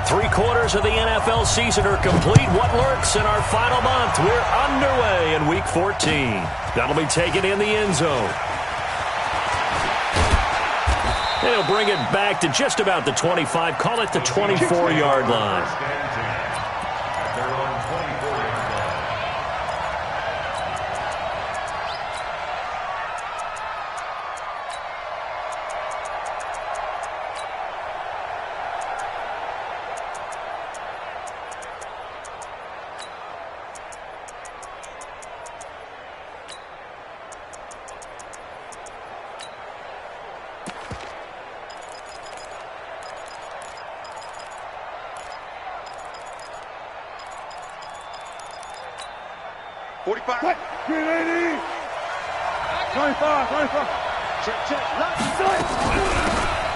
3/4 of the NFL season are complete. What lurks in our final month? We're underway in Week 14. That'll be taken in the end zone. They'll bring it back to just about the 25. Call it the 24-yard line.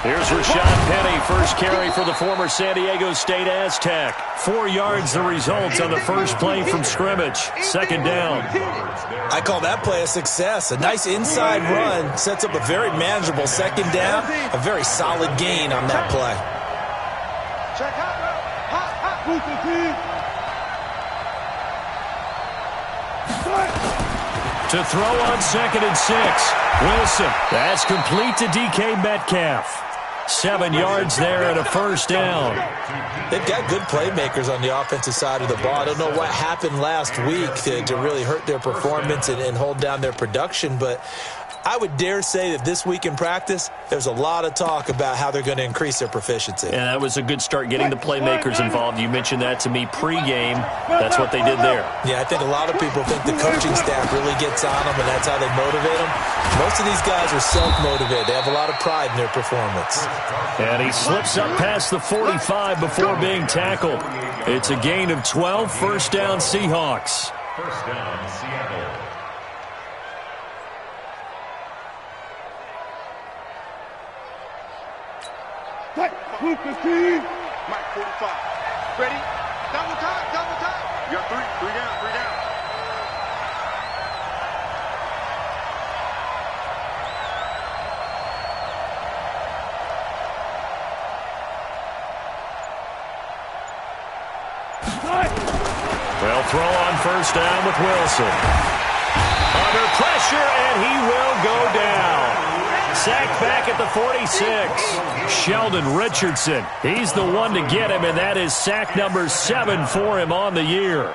Here's Rashad Penny, first carry for the former San Diego State Aztec. 4 yards the result on the first play from scrimmage. Second down. I call that play a success. A nice inside run sets up a very manageable second down. A very solid gain on that play. To throw on 2nd and 6. Wilson. That's complete to DK Metcalf. 7 yards there and a first down. They've got good playmakers on the offensive side of the ball. I don't know what happened last week to really hurt their performance and hold down their production, but I would dare say that this week in practice, there's a lot of talk about how they're going to increase their proficiency. Yeah, that was a good start getting the playmakers involved. You mentioned that to me pregame. That's what they did there. Yeah, I think a lot of people think the coaching staff really gets on them, and that's how they motivate them. Most of these guys are self-motivated. They have a lot of pride in their performance. And he slips up past the 45 before being tackled. It's a gain of 12, first down Seahawks. First down, Seattle. Mike 45. Ready? Double time, double time. You got three down, three down. Well, throw on first down with Wilson. Under pressure, and he will go down. Sacked back at the 46. Sheldon Richardson. He's the one to get him, and that is sack number 7 for him on the year.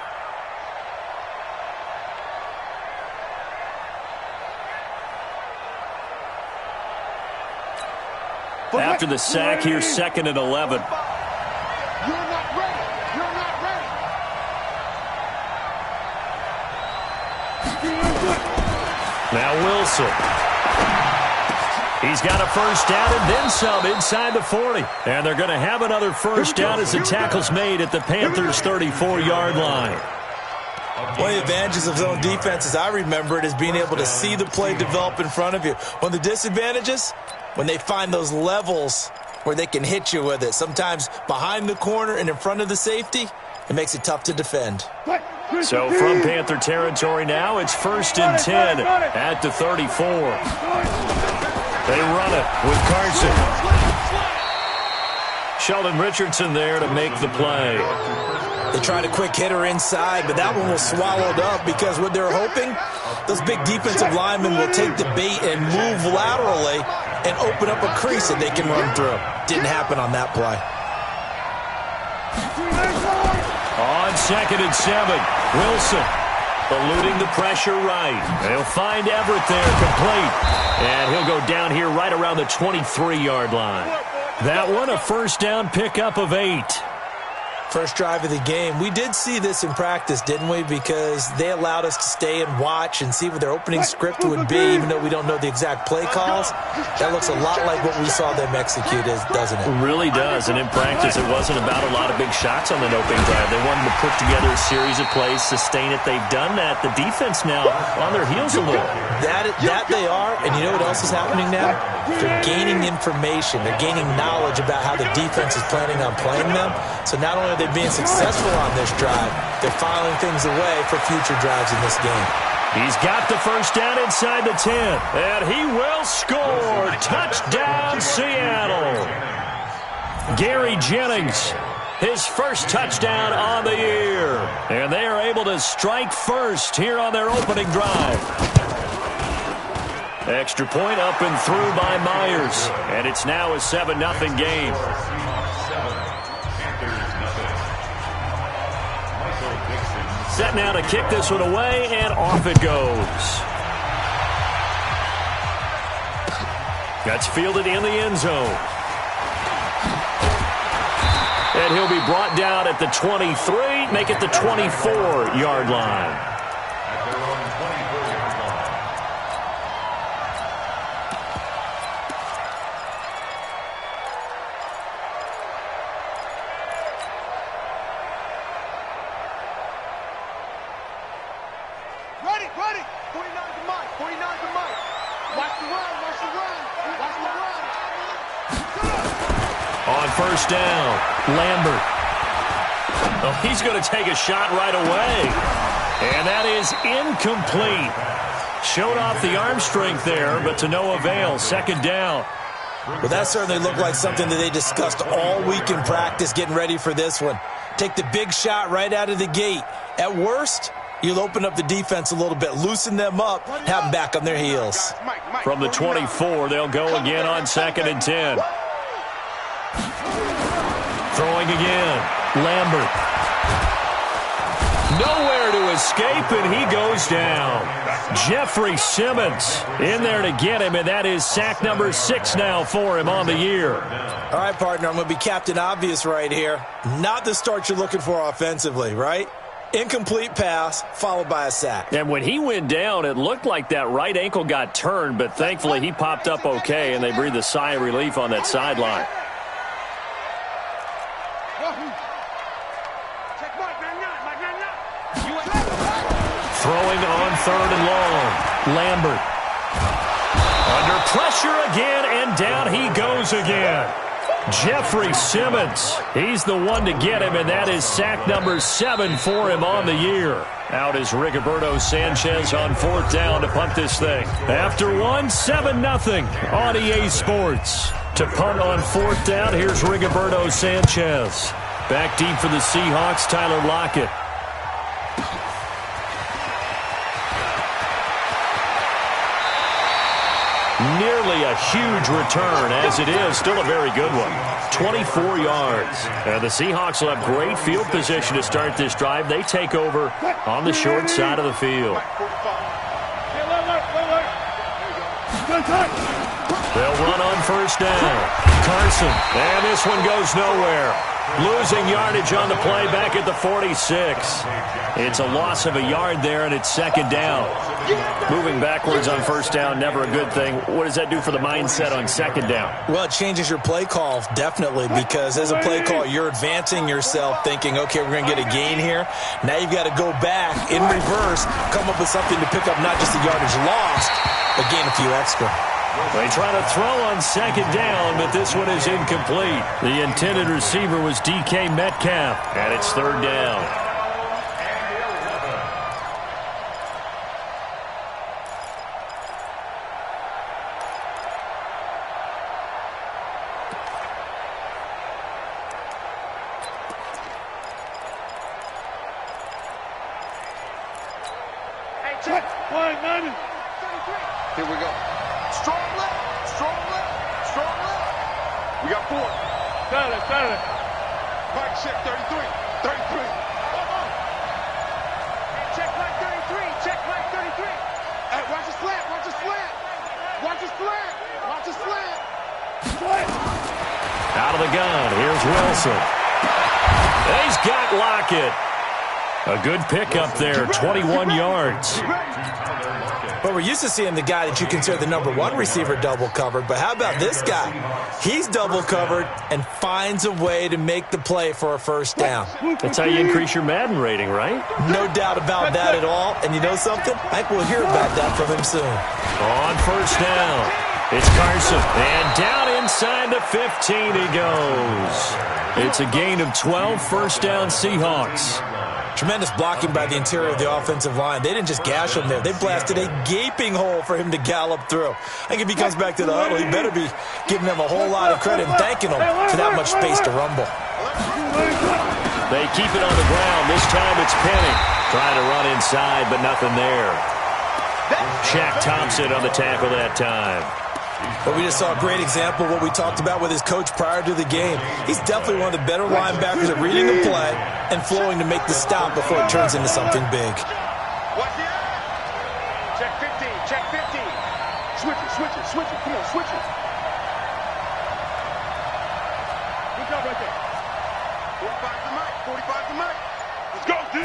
After the sack, here's 2nd and 11. You're not ready. You're not ready. Now Wilson. He's got a first down and then some inside the 40. And they're going to have another first down as the tackle's made at the Panthers' 34-yard line. One of the advantages of zone defense, as I remember it, is being able to see the play develop in front of you. One of the disadvantages, when they find those levels where they can hit you with it, sometimes behind the corner and in front of the safety, it makes it tough to defend. So from Panther territory now, it's 1st and 10 at the 34. They run it with Carson. Sheldon Richardson there to make the play. They tried a quick hitter inside, but that one was swallowed up because what they're hoping, those big defensive linemen will take the bait and move laterally and open up a crease that they can run through. Didn't happen on that play. On 2nd and 7, Wilson eluding the pressure right. They'll find Everett there complete. And he'll go down here right around the 23-yard line. That one a first down pickup of 8. First drive of the game. We did see this in practice, didn't we? Because they allowed us to stay and watch and see what their opening script would be, even though we don't know the exact play calls. That looks a lot like what we saw them execute, doesn't it? It really does. And in practice, it wasn't about a lot of big shots on that opening drive. They wanted to put together a series of plays, sustain it. They've done that. The defense now on their heels a little. That they are, and you know what else is happening now? They're gaining information. They're gaining knowledge about how the defense is planning on playing them. So not only are they being successful on this drive, they're filing things away for future drives in this game. He's got the first down inside the 10, and he will score. Touchdown, Seattle. Gary Jennings his first touchdown on the year. And they are able to strike first here on their opening drive. Extra point up and through by Myers. And it's now a 7-0 game. Set now to kick this one away, and off it goes. That's fielded in the end zone. And he'll be brought down at the 23, make it the 24-yard line. Ready. 49 to Mike. 49 to Mike. Watch the run. Watch the run. Watch the run. On first down, Lambert. Oh, he's going to take a shot right away. And that is incomplete. Showed off the arm strength there, but to no avail. Second down. Well, that certainly looked like something that they discussed all week in practice getting ready for this one. Take the big shot right out of the gate. At worst, you'll open up the defense a little bit, loosen them up, have them back on their heels. From the 24, they'll go again on 2nd and 10. Throwing again, Lambert. Nowhere to escape, and he goes down. Jeffrey Simmons in there to get him, and that is sack number 6 now for him on the year. All right, partner, I'm going to be Captain Obvious right here. Not the start you're looking for offensively, right? Incomplete pass, followed by a sack. And when he went down, it looked like that right ankle got turned, but thankfully he popped up okay, and they breathed a sigh of relief on that sideline. Throwing on 3rd and long, Lambert. Under pressure again, and down he goes again. Jeffrey Simmons, he's the one to get him, and that is sack number 7 for him on the year. Out is Rigoberto Sanchez on 4th down to punt this thing. After one, 7-0 on EA Sports. To punt on 4th down, here's Rigoberto Sanchez. Back deep for the Seahawks, Tyler Lockett. Nearly a huge return, as it is still a very good one. 24 yards. And the Seahawks will have great field position to start this drive. They take over on the short side of the field. They'll run on first down. Carson, and this one goes nowhere. Losing yardage on the play back at the 46. It's a loss of a yard there, and it's 2nd down. Moving backwards on first down, never a good thing. What does that do for the mindset on 2nd down? Well, it changes your play call, definitely, because as a play call, you're advancing yourself thinking, okay, we're going to get a gain here. Now you've got to go back in reverse, come up with something to pick up not just the yardage lost, but gain a few extra. They try to throw on 2nd down, but this one is incomplete. The intended receiver was DK Metcalf, and it's 3rd down. Hey, check. Here we go. Strong left. We got 4. Got it. Mike, check 33. Check Mike 33. Hey, watch the slant. Out of the gun, here's Wilson. He's got Lockett. A good pickup there, 21 yards. But we're used to seeing the guy that you consider the number 1 receiver double covered. But how about this guy? He's double covered and finds a way to make the play for a first down. That's how you increase your Madden rating, right? No doubt about that at all. And you know something? I think we'll hear about that from him soon. On first down, it's Carson. And down inside the 15 he goes. It's a gain of 12, first down Seahawks. Tremendous blocking by the interior of the offensive line. They didn't just gash him there. They blasted a gaping hole for him to gallop through. I think if he comes back to the huddle, he better be giving them a whole lot of credit and thanking them for that much space to rumble. They keep it on the ground. This time it's Penny. Trying to run inside, but nothing there. Shaq Thompson on the tackle that time. But we just saw a great example of what we talked about with his coach prior to the game. He's definitely one of the better linebackers at reading the play and flowing to make the stop before it turns into something big. Check 15, check 15. Switch it, switch it, switch it. Come on, switch it. Good job right there. 45 to Mike, 45 to Mike. Let's go, D.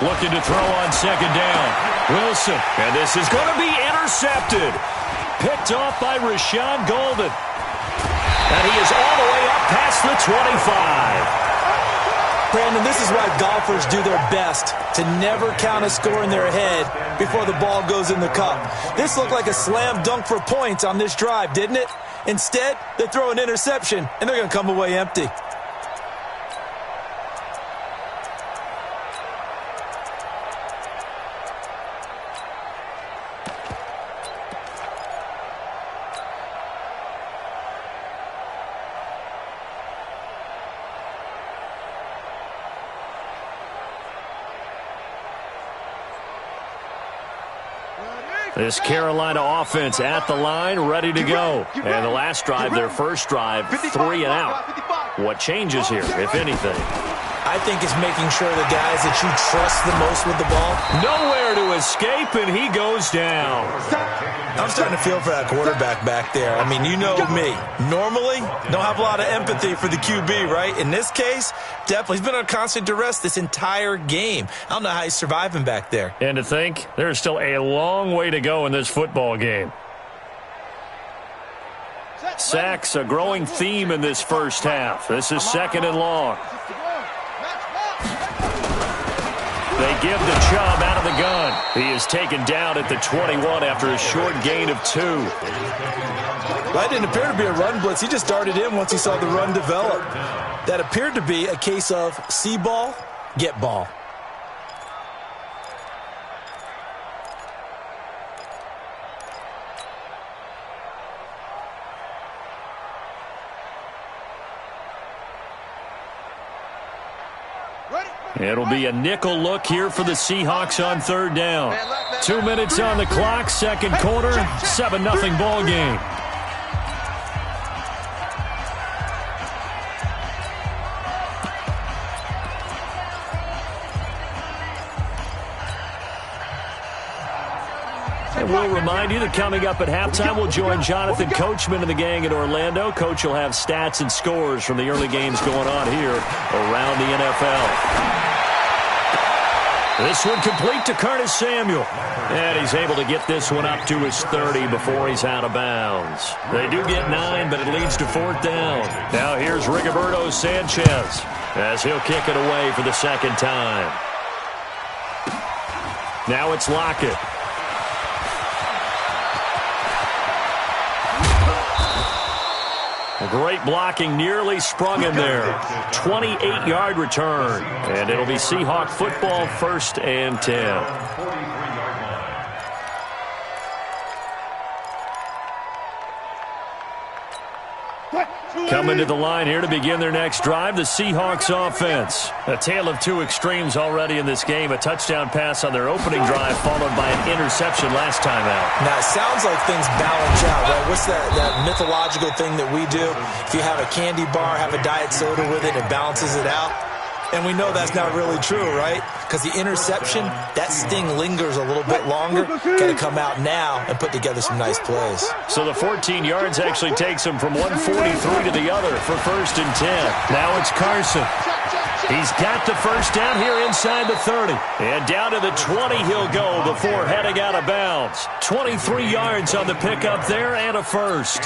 Looking to throw on second down. Wilson, and this is going to be intercepted. Picked off by Rashawn Golden. And he is all the way up past the 25. Brandon, this is why golfers do their best to never count a score in their head before the ball goes in the cup. This looked like a slam dunk for points on this drive, didn't it? Instead, they throw an interception, and they're going to come away empty. This Carolina offense at the line, ready to go. And the last drive, their first drive, 3 and out. What changes here, if anything? I think it's making sure the guys that you trust the most with the ball. Nowhere to escape, and he goes down. I'm starting to feel for that quarterback back there. I mean, you know me. Normally, don't have a lot of empathy for the QB, right? In this case, definitely. He's been under constant duress this entire game. I don't know how he's surviving back there. And to think, there's still a long way to go in this football game. Sacks, a growing theme in this first half. This is second and long. They give to Chubb out of the gun. He is taken down at the 21 after a short gain of 2. That didn't appear to be a run blitz. He just darted in once he saw the run develop. That appeared to be a case of see ball, get ball. It'll be a nickel look here for the Seahawks on third down. 2 minutes on the clock, second quarter, 7-0 ball game. And we'll remind you that coming up at halftime, we'll join Jonathan Coachman and the gang in Orlando. Coach will have stats and scores from the early games going on here around the NFL. This one complete to Curtis Samuel. And he's able to get this one up to his 30 before he's out of bounds. They do get 9, but it leads to fourth down. Now here's Rigoberto Sanchez as he'll kick it away for the second time. Now it's Lockett. Great blocking, nearly sprung him there. 28-yard return. And it'll be Seahawk football, 1st and 10. Coming to the line here to begin their next drive, the Seahawks offense. A tale of two extremes already in this game. A touchdown pass on their opening drive followed by an interception last time out. Now, it sounds like things balance out, right? What's that mythological thing that we do? If you have a candy bar, have a diet soda with it, it balances it out. And we know that's not really true, right? Because the interception, that sting lingers a little bit longer. Got to come out now and put together some nice plays. So the 14 yards actually takes him from 143 to the other for 1st and 10. Now it's Carson. He's got the first down here inside the 30. And down to the 20 he'll go before heading out of bounds. 23 yards on the pickup there and a first.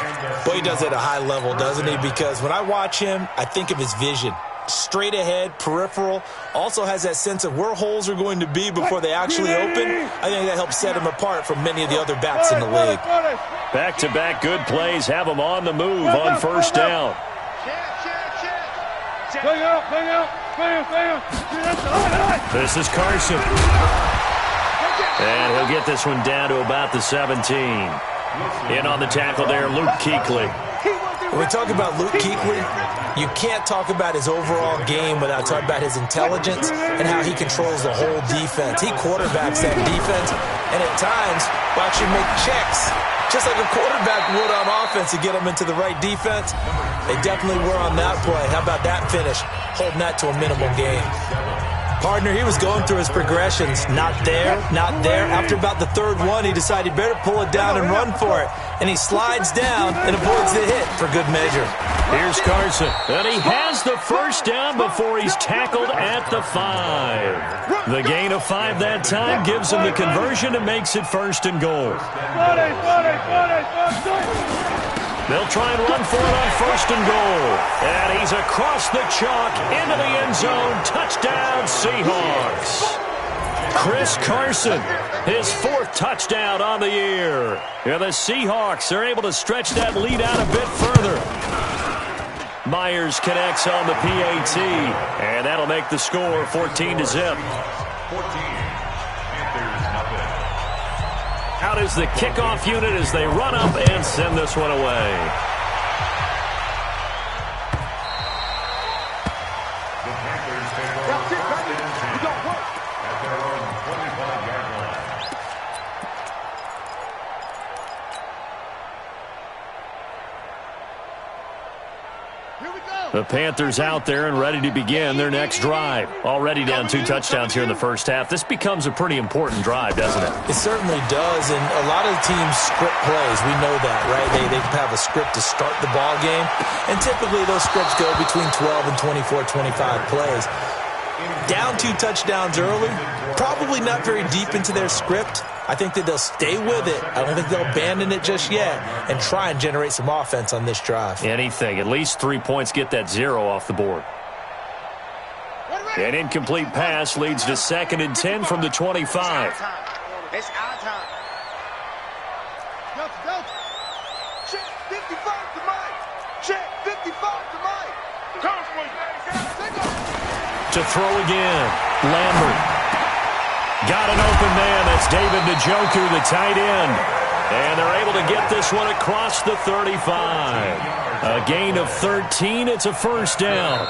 Boy, he does it at a high level, doesn't he? Because when I watch him, I think of his vision. Straight ahead, peripheral, also has that sense of where holes are going to be before they actually open. I think that helps set him apart from many of the other backs in the league. Back-to-back good plays have him on the move on first down. This is Carson. And he'll get this one down to about the 17. In on the tackle there, Luke Kuechly. When we talk about Luke Kuechly, you can't talk about his overall game without talking about his intelligence and how he controls the whole defense. He quarterbacks that defense, and at times will actually make checks, just like a quarterback would on offense to get them into the right defense. They definitely were on that play. How about that finish? Holding that to a minimal gain. Partner, he was going through his progressions. Not there, not there. After about the third one, he decided he better pull it down and run for it. And he slides down and avoids the hit for good measure. Here's Carson. And he has the first down before he's tackled at the 5. The gain of 5 that time gives him the conversion and makes it 1st and goal. They'll try and run for it on 1st and goal. And he's across the chalk into the end zone. Touchdown, Seahawks. Chris Carson, his 4th touchdown on the year. And the Seahawks are able to stretch that lead out a bit further. Myers connects on the PAT, and that'll make the score 14-0. Out is the kickoff unit as they run up and send this one away. The Panthers out there and ready to begin their next drive. Already down 2 touchdowns here in the first half. This becomes a pretty important drive, doesn't it? It certainly does, and a lot of the teams script plays. We know that, right? They have a script to start the ball game, and typically those scripts go between 12 and 24, 25 plays. Down 2 touchdowns early, probably not very deep into their script. I think that they'll stay with it. I don't think they'll abandon it just yet and try and generate some offense on this drive. Anything. At least 3 points get that 0 off the board. An incomplete pass leads to 2nd and 10 from the 25. It's our time. Check 55 to Mike. Check 55 to Mike. To throw again. Lambert. Got an open man. That's David Njoku, the tight end. And they're able to get this one across the 35. A gain of 13. It's a 1st down.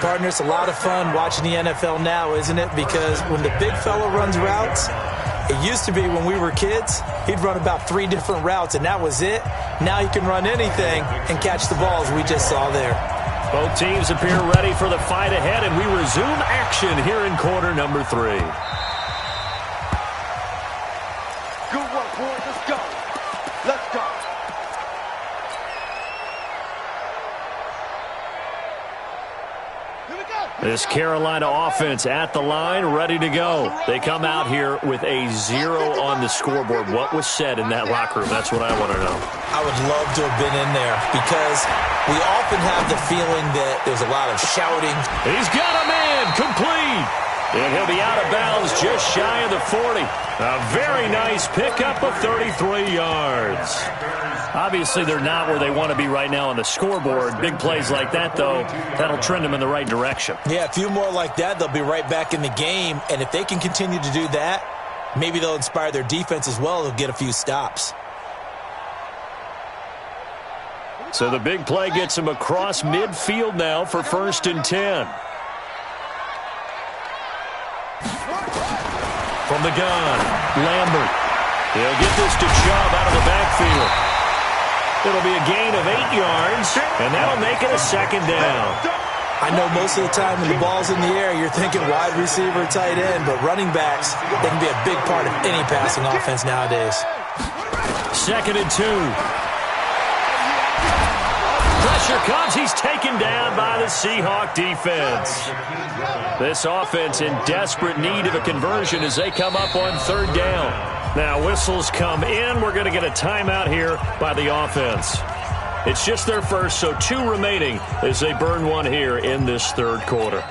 Partner, it's a lot of fun watching the NFL now, isn't it? Because when the big fella runs routes, it used to be when we were kids, he'd run about 3 different routes, and that was it. Now he can run anything and catch the balls we just saw there. Both teams appear ready for the fight ahead, and we resume action here in quarter number 3. Good work, boys. Let's go. Let's go. Here we go. This Carolina offense at the line, ready to go. They come out here with a 0 on the scoreboard. What was said in that locker room? That's what I want to know. I would love to have been in there because we often have the feeling that there's a lot of shouting. He's got a man, complete. And he'll be out of bounds just shy of the 40. A very nice pickup of 33 yards. Obviously, they're not where they want to be right now on the scoreboard. Big plays like that, though, that'll trend them in the right direction. Yeah, a few more like that, they'll be right back in the game. And if they can continue to do that, maybe they'll inspire their defense as well. They'll get a few stops. So the big play gets him across midfield now for 1st and 10. From the gun, Lambert. He'll get this to Chubb out of the backfield. It'll be a gain of 8 yards, and that'll make it a 2nd down. I know most of the time when the ball's in the air, you're thinking wide receiver, tight end, but running backs, they can be a big part of any passing offense nowadays. 2nd and 2. Pressure comes. He's taken down by the Seahawk defense. This offense in desperate need of a conversion as they come up on 3rd down. Now whistles come in. We're going to get a timeout here by the offense. It's just their first, so 2 remaining as they burn one here in this 3rd quarter.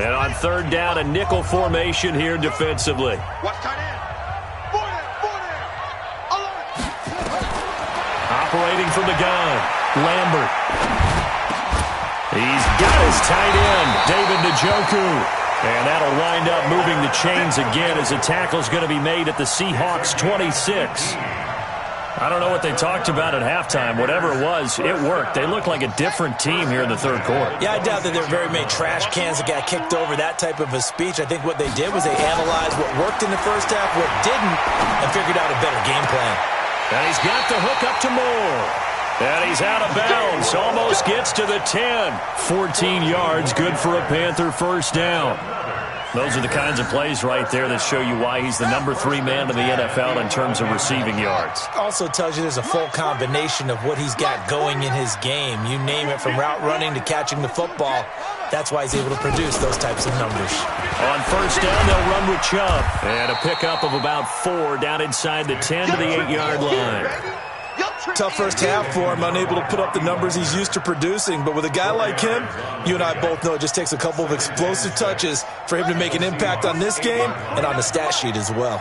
And on 3rd down, a nickel formation here defensively. Watch tight end. Operating from the gun, Lambert. He's got his tight end, David Njoku. And that'll wind up moving the chains again as a tackle's going to be made at the Seahawks 26. I don't know what they talked about at halftime. Whatever it was, it worked. They looked like a different team here in the third quarter. Yeah, I doubt that there are very many trash cans that got kicked over, that type of a speech. I think what they did was they analyzed what worked in the first half, what didn't, and figured out a better game plan. And he's got the hook up to Moore. And he's out of bounds. Almost gets to the 10. 14 yards, good for a Panther first down. Those are the kinds of plays right there that show you why he's the number 3 man in the NFL in terms of receiving yards. Also tells you there's a full combination of what he's got going in his game. You name it, from route running to catching the football. That's why he's able to produce those types of numbers. On first down, they'll run with Chubb. And a pickup of about 4 down inside the 10 to the 8-yard line. Tough first half for him, unable to put up the numbers he's used to producing. But with a guy like him, you and I both know it just takes a couple of explosive touches for him to make an impact on this game and on the stat sheet as well.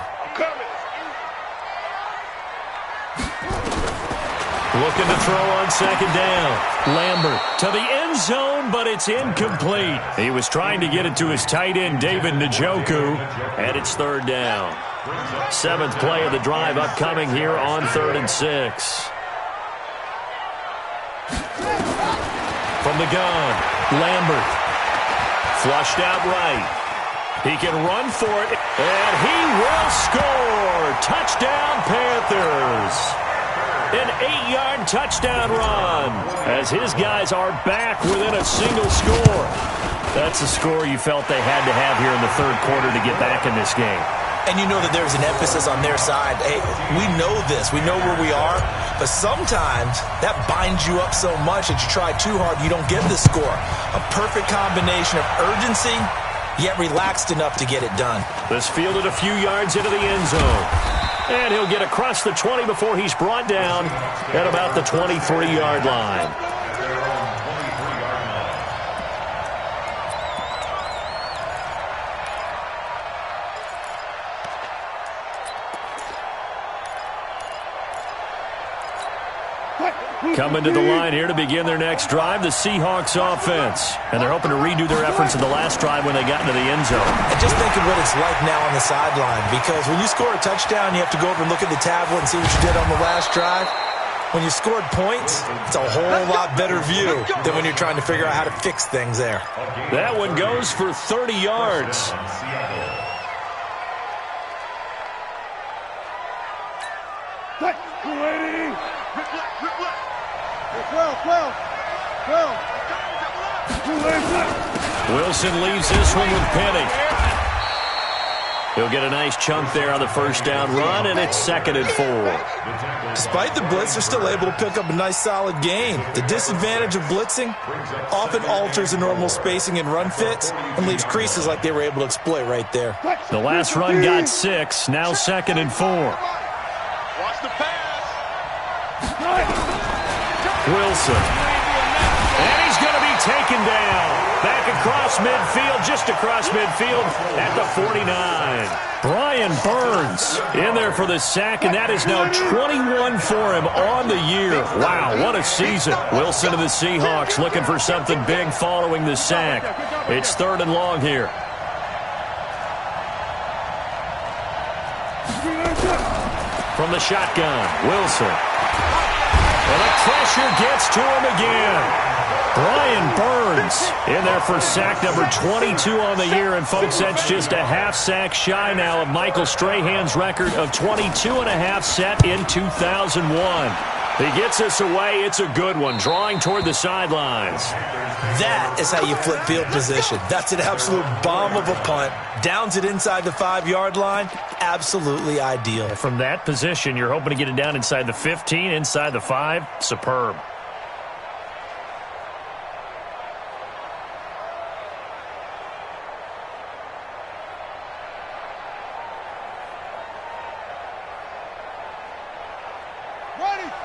Looking to throw on second down. Lambert to the end zone, but it's incomplete. He was trying to get it to his tight end, David Njoku, and it's third down. 7th play of the drive upcoming here on 3rd and 6. From the gun, Lambert. Flushed out right. He can run for it, and he will score. Touchdown, Panthers. An 8-yard touchdown run as his guys are back within a single score. That's a score you felt they had to have here in the third quarter to get back in this game. And you know that there's an emphasis on their side. Hey, we know this. We know where we are. But sometimes that binds you up so much that you try too hard, you don't get the score. A perfect combination of urgency, yet relaxed enough to get it done. This fielded a few yards into the end zone. And he'll get across the 20 before he's brought down at about the 23-yard line. Coming to the line here to begin their next drive, the Seahawks offense. And they're hoping to redo their efforts in the last drive when they got into the end zone. And just think of what it's like now on the sideline, because when you score a touchdown, you have to go over and look at the tablet and see what you did on the last drive. When you scored points, it's a whole lot better view than when you're trying to figure out how to fix things there. That one goes for 30 yards. Wilson leaves this one with Penny. He'll get a nice chunk there on the first down run, and it's 2nd and 4. Despite the blitz, they're still able to pick up a nice solid gain. The disadvantage of blitzing often alters the normal spacing and run fits and leaves creases like they were able to exploit right there. The last run got 6, now 2nd and 4. Watch the pass. Wilson. And he's going to be taken down. Back across midfield, just across midfield at the 49. Brian Burns in there for the sack, and that is now 21 for him on the year. Wow, what a season. Wilson and the Seahawks looking for something big following the sack. It's 3rd and long here. From the shotgun, Wilson. And the pressure gets to him again. Brian Burns in there for sack number 22 on the year. And, folks, that's just a half sack shy now of Michael Strahan's record of 22.5 set in 2001. He gets us away. It's a good one, drawing toward the sidelines. That is how you flip field position. That's an absolute bomb of a punt. Downs it inside the 5-yard line. Absolutely ideal. From that position, you're hoping to get it down inside the 15, inside the 5. Superb.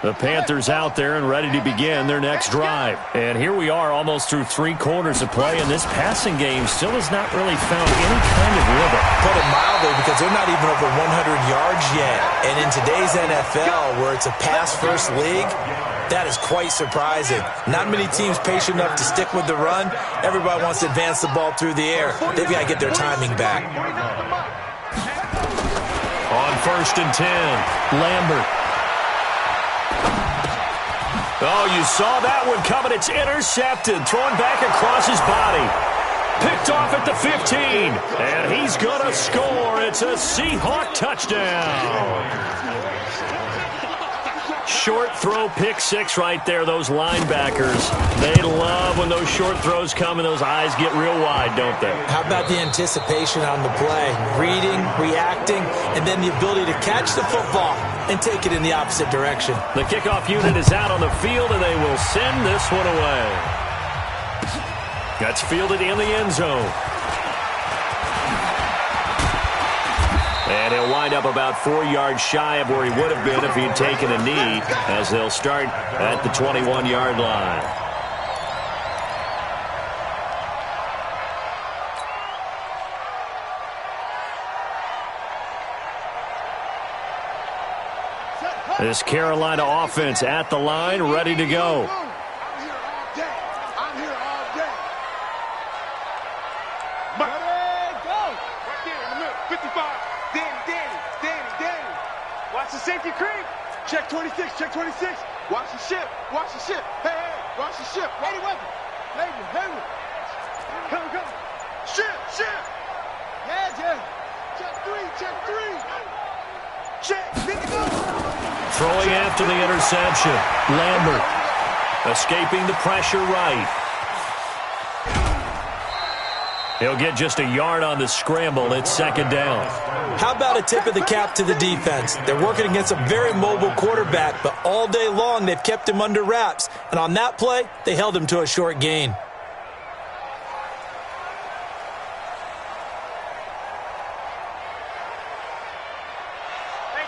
The Panthers out there and ready to begin their next drive. And here we are almost through 3 quarters of play, and this passing game still has not really found any kind of rhythm. Put it mildly, because they're not even over 100 yards yet. And in today's NFL, where it's a pass-first league, that is quite surprising. Not many teams patient enough to stick with the run. Everybody wants to advance the ball through the air. They've got to get their timing back. On 1st and 10, Lambert. Oh, you saw that one coming. It's intercepted. Thrown back across his body. Picked off at the 15. And he's going to score. It's a Seahawk touchdown. Short throw, pick six right there. Those linebackers, they love when those short throws come and those eyes get real wide, don't they? How about the anticipation on the play? Reading, reacting, and then the ability to catch the football and take it in the opposite direction. The kickoff unit is out on the field, and they will send this one away. That's fielded in the end zone. And he'll wind up about 4 yards shy of where he would have been if he'd taken a knee, as they'll start at the 21-yard line. This Carolina offense at the line, ready to go. Safety creep. Check 26, check 26. Watch the ship, watch the ship. Hey, hey, watch the ship. Ready weapon. Hayward. Come. Ship. Yeah. Check three. Check, pick it up. Throwing after the interception. Lambert escaping the pressure right. He'll get just a yard on the scramble. It's second down. How about a tip of the cap to the defense? They're working against a very mobile quarterback, but all day long they've kept him under wraps. And on that play, they held him to a short gain. Hey,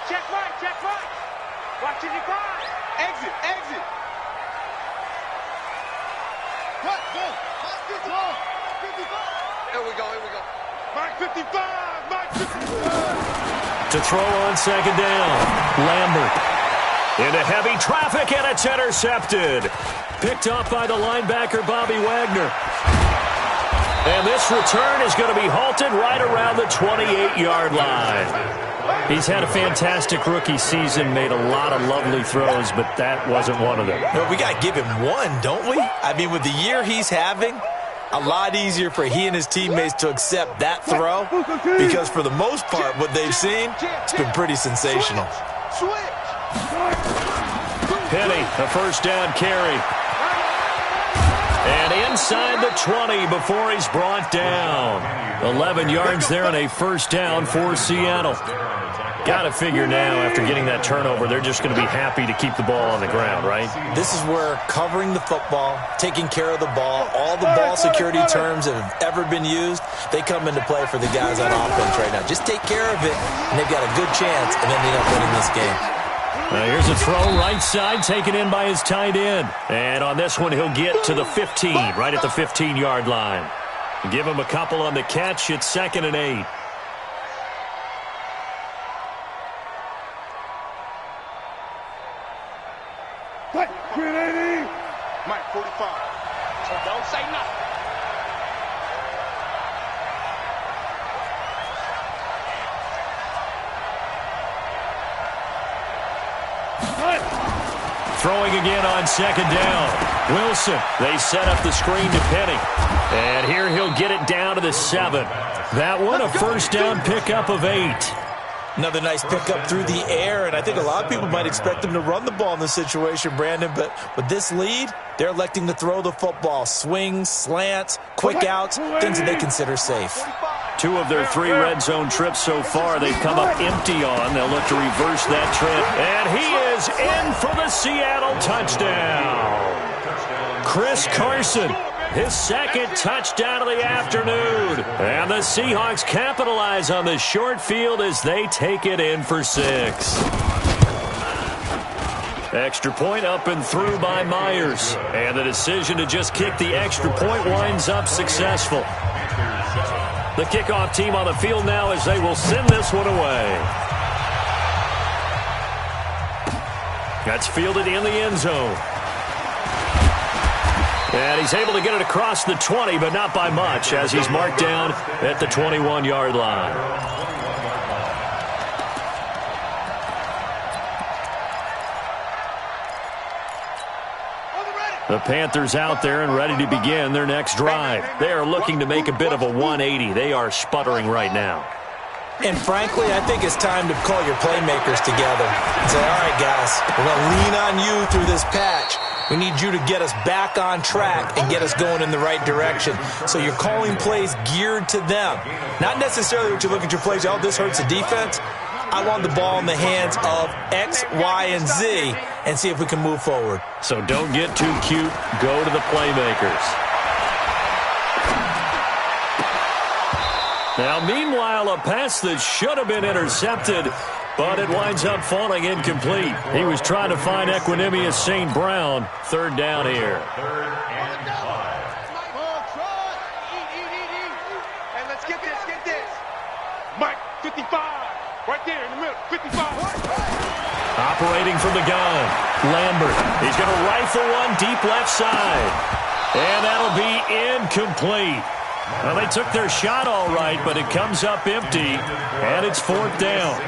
check Mike. Watch it, Exit. Cut, go. Mike 55. Here we go. Mike 55. To throw on second down. Lambert into heavy traffic, and it's intercepted. Picked off by the linebacker, Bobby Wagner. And this return is going to be halted right around the 28-yard line. He's had a fantastic rookie season, made a lot of lovely throws, but that wasn't one of them. Well, we got to give him one, don't we? I mean, with the year he's having, a lot easier for he and his teammates to accept that throw, because for the most part, what they've seen, it's been pretty sensational. Penny, a first down carry. And inside the 20 before he's brought down. 11 yards there and a first down for Seattle. Got to figure now, after getting that turnover, they're just going to be happy to keep the ball on the ground, right? This is where covering the football, taking care of the ball, all the ball security terms that have ever been used, they come into play for the guys on offense right now. Just take care of it, and they've got a good chance of ending up winning this game. Here's a throw right side, taken in by his tight end. And on this one, he'll get to the 15, right at the 15-yard line. Give him a couple on the catch. It's 2nd and 8. Mike 45. So don't say nothing. Throwing again on second down. Wilson, they set up the screen to Penny. And here he'll get it down to the 7. That one, a first down pickup of 8. Another nice pickup through the air, and I think a lot of people might expect them to run the ball in this situation, Brandon, but with this lead, they're electing to throw the football. Swings, slants, quick outs, things that they consider safe. 2 of their 3 red zone trips so far they've come up empty on. They'll look to reverse that trip. And he is in for the Seattle touchdown. Chris Carson, his 2nd touchdown of the afternoon. And the Seahawks capitalize on the short field as they take it in for 6. Extra point up and through by Myers. And the decision to just kick the extra point winds up successful. The kickoff team on the field now as they will send this one away. That's fielded in the end zone. And he's able to get it across the 20, but not by much, as he's marked down at the 21-yard line. The Panthers out there and ready to begin their next drive. They are looking to make a bit of a 180. They are sputtering right now. And frankly, I think it's time to call your playmakers together and say, all right, guys, we're going to lean on you through this patch. We need you to get us back on track and get us going in the right direction. So you're calling plays geared to them. Not necessarily what you look at your plays, oh, this hurts the defense. I want the ball in the hands of X, Y, and Z and see if we can move forward. So don't get too cute. Go to the playmakers. Now, meanwhile, a pass that should have been intercepted, but it winds up falling incomplete. He was trying to find Equanimous St. Brown. Third down here. Hey, let's get this. Mike, 55. Right there in the middle, 55. Operating from the gun, Lambert. He's going to rifle one deep left side. And that'll be incomplete. Well, they took their shot all right, but it comes up empty, and it's fourth down.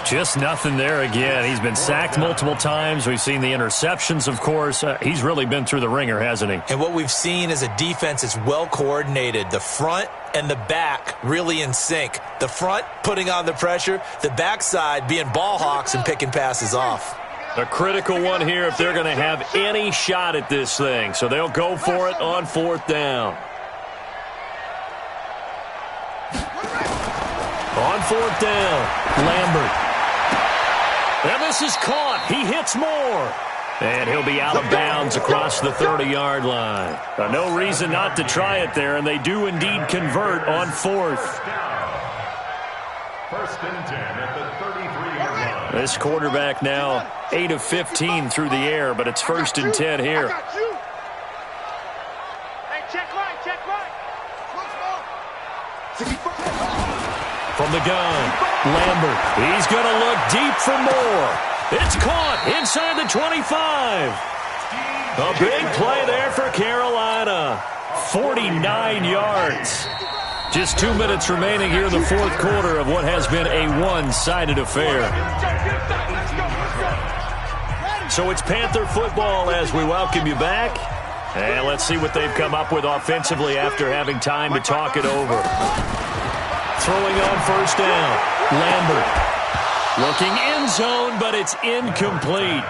Just nothing there again. He's been sacked multiple times. We've seen the interceptions, of course. He's really been through the ringer, hasn't he? And what we've seen is a defense that's well coordinated. The front and the back really in sync. The front putting on the pressure, the backside being ball hawks and picking passes off. A critical one here if they're going to have any shot at this thing. So they'll go for it on fourth down. On fourth down, Lambert. And this is caught. He hits more. And he'll be out of bounds across the 30-yard line. No reason not to try it there, and they do indeed convert on fourth. First and 10 at the 33-yard line. This quarterback now 8 of 15 through the air, but it's first and 10 here. Hey, check right. From the gun, Lambert. He's going to look deep for more. It's caught inside the 25. A big play there for Carolina. 49 yards. Just 2 minutes remaining here in the fourth quarter of what has been a one-sided affair. So it's Panther football as we welcome you back. And let's see what they've come up with offensively after having time to talk it over. Throwing on first down, Lambert. Looking end zone, but it's incomplete.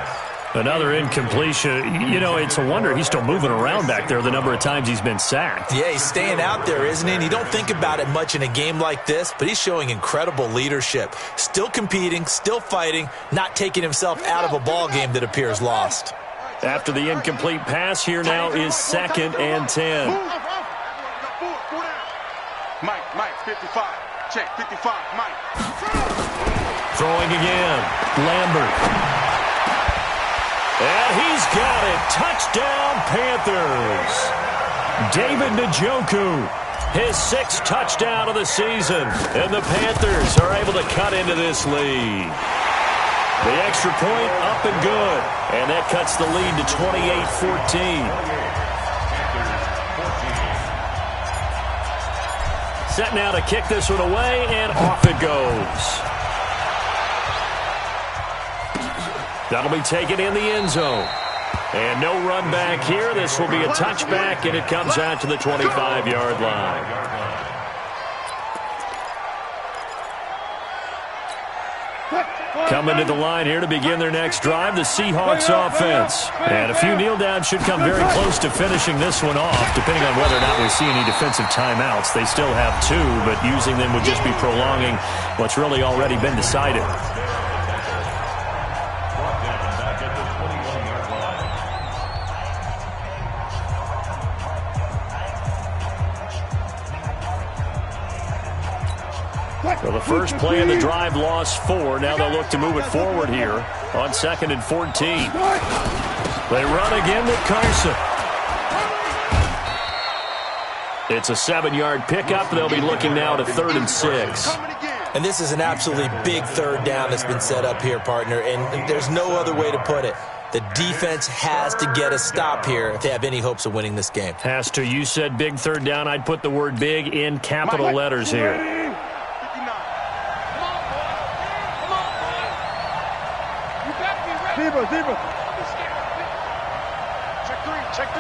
Another incompletion. You know, it's a wonder he's still moving around back there the number of times he's been sacked. Yeah, he's staying out there, isn't he? And you don't think about it much in a game like this, but he's showing incredible leadership. Still competing, still fighting, not taking himself out of a ball game that appears lost. After the incomplete pass, here now is second and 10. Mike, 55. Check, 55, Mike. Throwing again, Lambert. And he's got it. Touchdown, Panthers. David Njoku, his 6th touchdown of the season. And the Panthers are able to cut into this lead. The extra point up and good. And that cuts the lead to 28-14. Set now to kick this one away, and off it goes. That'll be taken in the end zone. And no run back here. This will be a touchback, and it comes out to the 25-yard line. Coming to the line here to begin their next drive, the Seahawks offense. And a few kneel downs should come very close to finishing this one off, depending on whether or not we see any defensive timeouts. They still have 2, but using them would just be prolonging what's really already been decided. So the first play of the drive lost 4. Now they'll look to move it forward here on 2nd and 14. They run again with Carson. It's a 7-yard pickup. They'll be looking now to 3rd and 6. And this is an absolutely big third down that's been set up here, partner, and there's no other way to put it. The defense has to get a stop here if they have any hopes of winning this game. Has to. You said big third down. I'd put the word big in capital letters here. Zebra. Check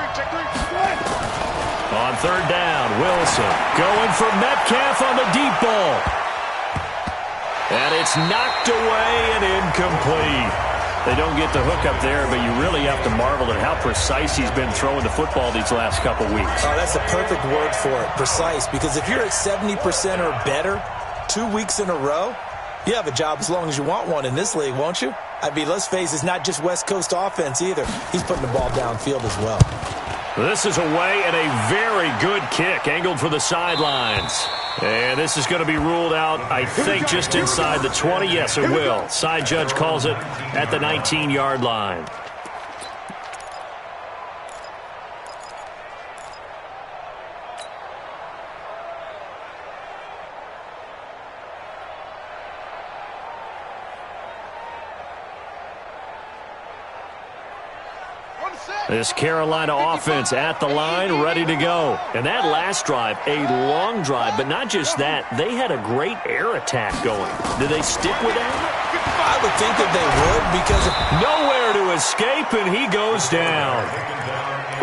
On third down, Wilson going for Metcalf on the deep ball. And it's knocked away and incomplete. They don't get the hook up there, but you really have to marvel at how precise he's been throwing the football these last couple weeks. Oh, that's the perfect word for it, precise. Because if you're at 70% or better 2 weeks in a row, you have a job as long as you want one in this league, won't you? I mean, let's face it, it's not just West Coast offense either. He's putting the ball downfield as well. This is away and a very good kick, angled for the sidelines. And this is going to be ruled out, I think, just inside the 20. Yes, it will. Side judge calls it at the 19-yard line. This Carolina offense at the line, ready to go. And that last drive, a long drive, but not just that. They had a great air attack going. Do they stick with that? I would think that they would, because nowhere to escape, and he goes down.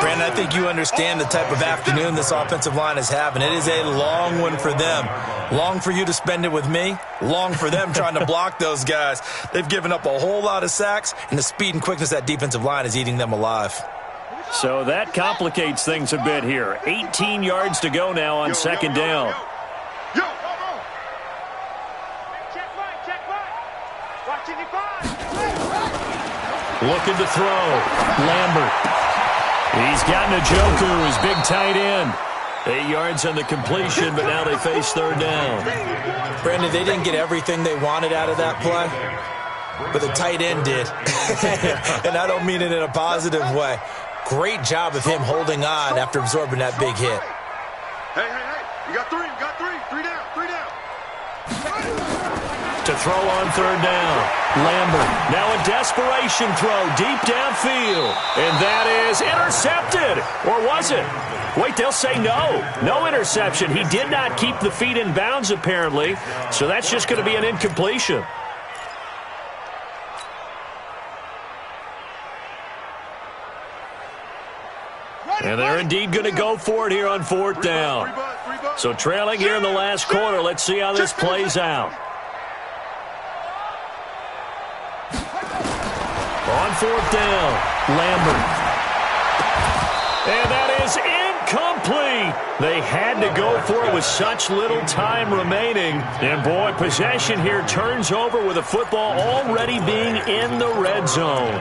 Brandon, I think you understand the type of afternoon this offensive line is having. It is a long one for them. Long for you to spend it with me. Long for them trying to block those guys. They've given up a whole lot of sacks, and the speed and quickness of that defensive line is eating them alive. So that complicates things a bit here. 18 yards to go now on second down. Looking to throw. Lambert. He's got Njoku, his big tight end. 8 yards on the completion, but now they face third down. Brandon, they didn't get everything they wanted out of that play, but the tight end did. And I don't mean it in a positive way. Great job of him holding on after absorbing that big hit. Hey. You got three. Three down. To throw on third down. Lambert. Now a desperation throw deep downfield. And that is intercepted. Or was it? Wait, they'll say no. No interception. He did not keep the feet in bounds, apparently. So that's just going to be an incompletion. And they're indeed going to go for it here on fourth down. So trailing here in the last quarter. Let's see how this plays out. On fourth down, Lambert. And that is incomplete. They had to go for it with such little time remaining. And, boy, possession here turns over with the football already being in the red zone.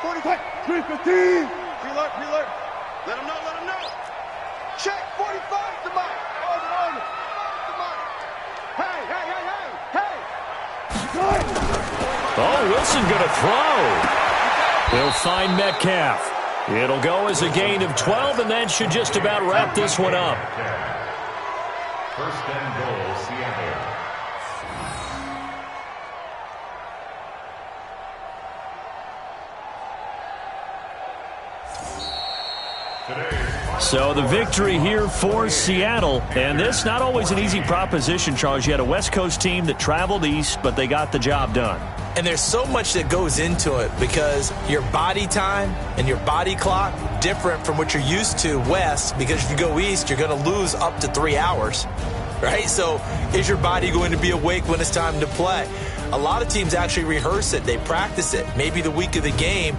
45, 315. Prealert. Let him know. Check, 45 to Mike. Over. Hey. Oh, Wilson going to throw. He'll find Metcalf. It'll go as a gain of 12, and that should just about wrap this one up. First and goal, Seattle. So the victory here for Seattle. And this not always an easy proposition, Charles. You had a West Coast team that traveled east, but they got the job done. And there's so much that goes into it because your body time and your body clock different from what you're used to west, because if you go east, you're going to lose up to 3 hours, right? So is your body going to be awake when it's time to play? A lot of teams actually rehearse it. They practice it. Maybe the week of the game,